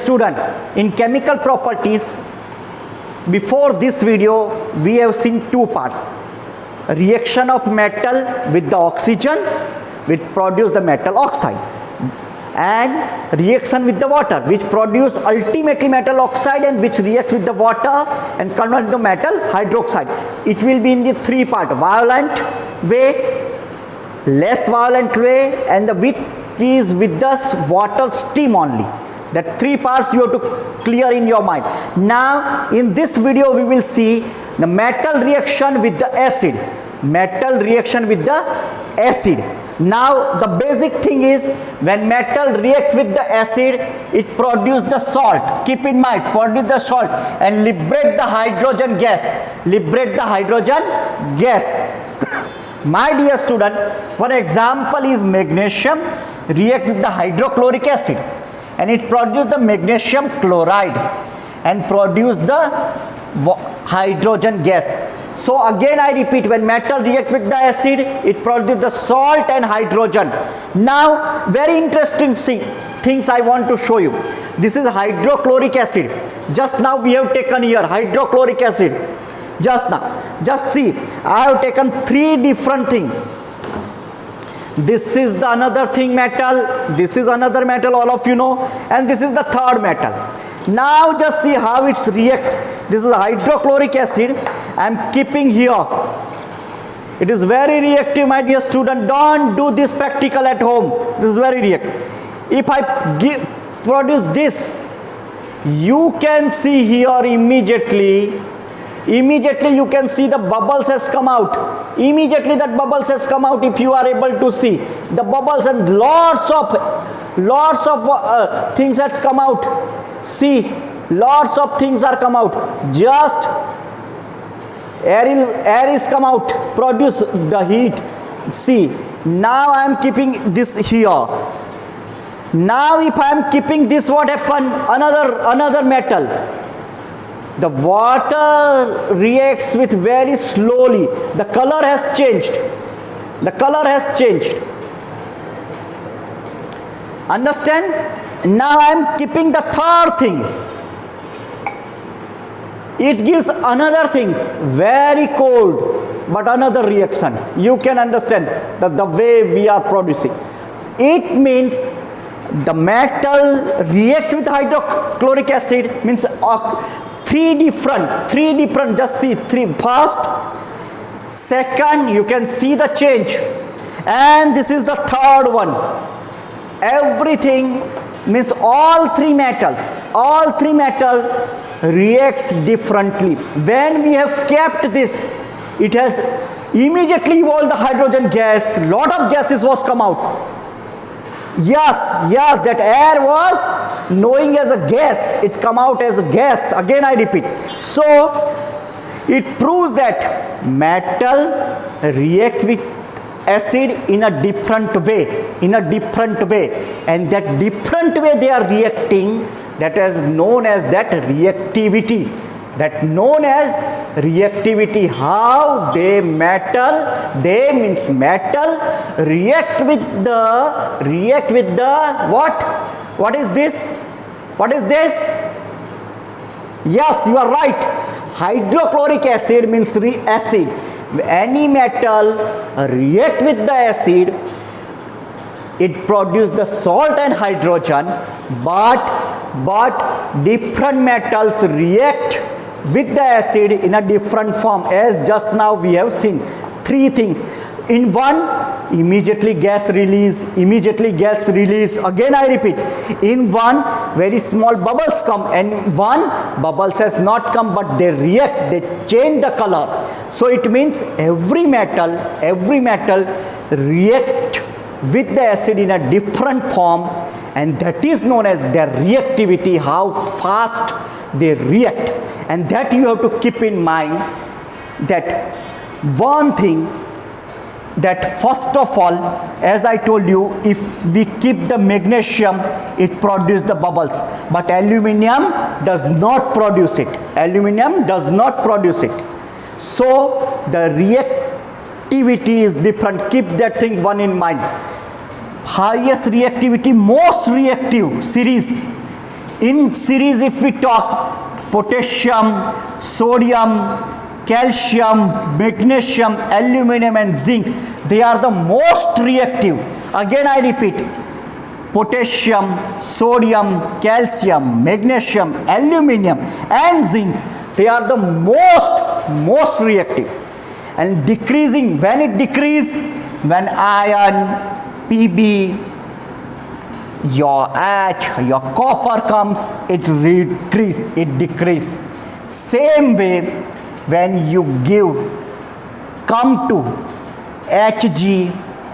student, in chemical properties, before this video we have seen two parts. Reaction of metal with the oxygen which produce the metal oxide, and reaction with the water which produce ultimately metal oxide and which reacts with the water and convert to metal hydroxide. It will be in the three part: violent way, less violent way, and the which is with the water steam only. That three parts you have to clear in your mind. Now in this video we will see the metal reaction with the acid. Metal reaction with the acid. Now the basic thing is, when metal reacts with the acid, it produces the salt. Keep in mind, produce the salt and liberate the hydrogen gas. Liberate the hydrogen gas. My dear student, one example is magnesium react with the hydrochloric acid and it produces the magnesium chloride and produce the hydrogen gas. So again I repeat, when metal react with the acid, it produces the salt and hydrogen. Now very interesting things I want to show you. This is hydrochloric acid. Just now we have taken here hydrochloric acid. Just now, just see, I have taken three different things. This is the another thing metal, this is another metal, all of you know, and this is the third metal. Now just see how it's react. This is hydrochloric acid. I am keeping here. It is very reactive, my dear student. Don't do this practical at home. This is very reactive. If I produce this, you can see here immediately you can see the bubbles has come out. Immediately that bubbles has come out. If you are able to see the bubbles, and lots of things has come out. See, lots of things are come out. Just air is come out, produce the heat. See, now I am keeping this here. Now if I am keeping this, what happened? Another metal. The water reacts with very slowly. The color has changed. The color has changed. Understand? Now I am keeping the third thing. It gives another things, very cold, but another reaction. You can understand that the way we are producing. It means the metal react with hydrochloric acid, means three different, just see three. First, second, you can see the change, and this is the third one. Everything means all three metals reacts differently. When we have kept this, it has immediately evolved the hydrogen gas. Lot of gases was come out. Yes, that air was knowing as a gas, it come out as a gas. Again I repeat. So it proves that metal react with acid in a different way, and that different way they are reacting, that is known as that reactivity. How they means metal react with the what is this? Yes, you are right. Hydrochloric acid means acid. Any metal react with the acid, it produces the salt and hydrogen, but different metals react with the acid in a different form, as just now we have seen. Three things. In one, immediately gas release. Again I repeat, in one very small bubbles come, and one bubbles has not come, but they react, they change the color. So it means every metal react with the acid in a different form, and that is known as their reactivity, how fast they react. And that you have to keep in mind, that one thing, that first of all, as I told you, if we keep the magnesium, it produces the bubbles, but aluminium does not produce it. So the reactivity is different. Keep that thing one in mind. Highest reactivity, most reactive series In series, if we talk potassium, sodium, calcium, magnesium, aluminum and zinc, they are the most reactive. Again I repeat, potassium, sodium, calcium, magnesium, aluminum and zinc, they are the most reactive. And decreasing, when it decrease, when iron, Pb, your H, your copper comes, it decrease. Same way, when you come to Hg,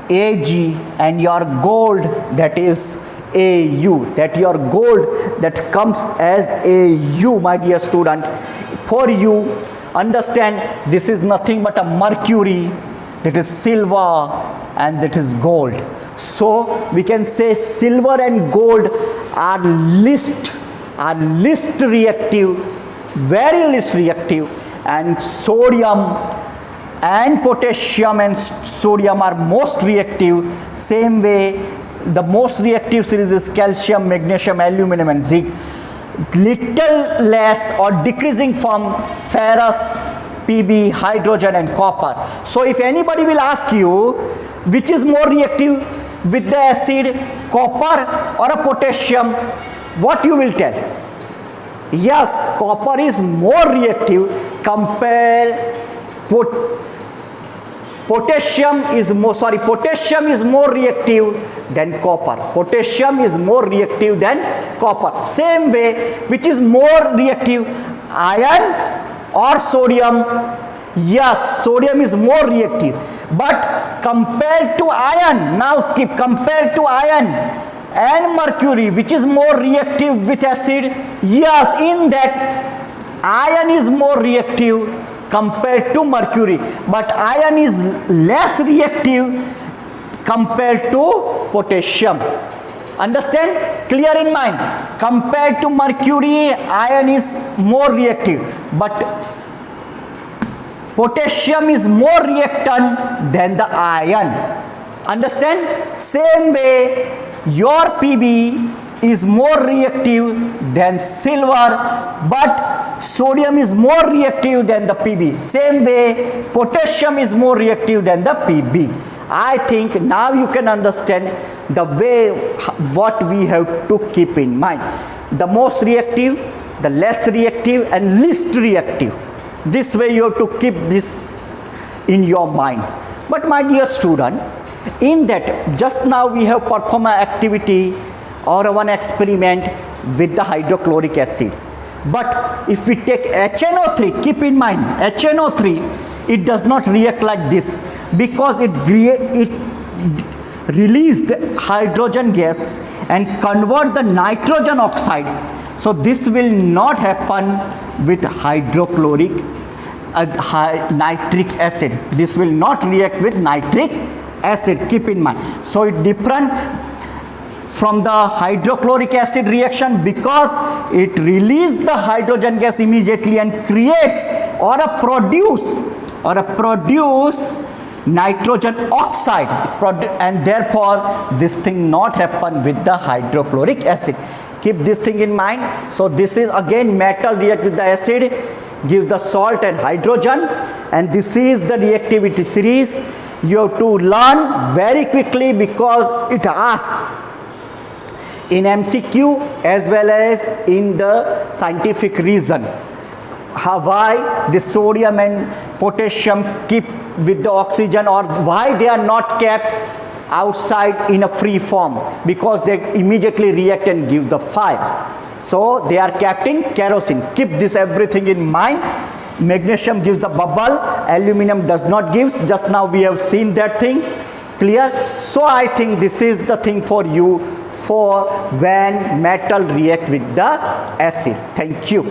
Ag and your gold, that is Au, that your gold that comes as Au, my dear student. For you, understand, this is nothing but a mercury, that is silver and that is gold. So we can say silver and gold are least reactive, very least reactive, and sodium and potassium and sodium are most reactive. Same way, the most reactive series is calcium, magnesium, aluminum and zinc. Little less or decreasing from ferrous, Pb, hydrogen and copper. So if anybody will ask you which is more reactive with the acid, copper or a potassium, what you will tell? Yes, copper is more reactive compared potassium is more reactive than copper. Potassium is more reactive than copper. Same way, which is more reactive, iron or sodium? Yes, sodium is more reactive. But compared to iron, now compared to iron and mercury, which is more reactive with acid? Yes, in that iron is more reactive compared to mercury, but iron is less reactive compared to potassium. Understand? Clear in mind? Compared to mercury, iron is more reactive, but potassium is more reactant than the iron. Understand? Same way, your Pb is more reactive than silver, but sodium is more reactive than the Pb. Same way, potassium is more reactive than the Pb. I think now you can understand the way what we have to keep in mind. The most reactive, the less reactive and least reactive. This way you have to keep this in your mind. But my dear student, in that just now we have performed an activity or one experiment with the hydrochloric acid. But if we take HNO3, keep in mind, HNO3, it does not react like this because it releases the hydrogen gas and convert the nitrogen oxide. So this will not happen with hydrochloric nitric acid. This will not react with nitric acid, keep in mind. So it different from the hydrochloric acid reaction because it releases the hydrogen gas immediately and creates or produce nitrogen oxide, and therefore this thing not happen with the hydrochloric acid. Keep this thing in mind. So this is again metal react with the acid, gives the salt and hydrogen, and this is the reactivity series. You have to learn very quickly because it asks in MCQ as well as in the scientific reason. Why the sodium and potassium keep with the oxygen, or why they are not kept outside in a free form? Because they immediately react and give the fire. So they are kept in kerosene. Keep this everything in mind. Magnesium gives the bubble, aluminum does not give. Just now we have seen that thing. Clear? So I think this is the thing for you for when metal react with the acid. Thank you.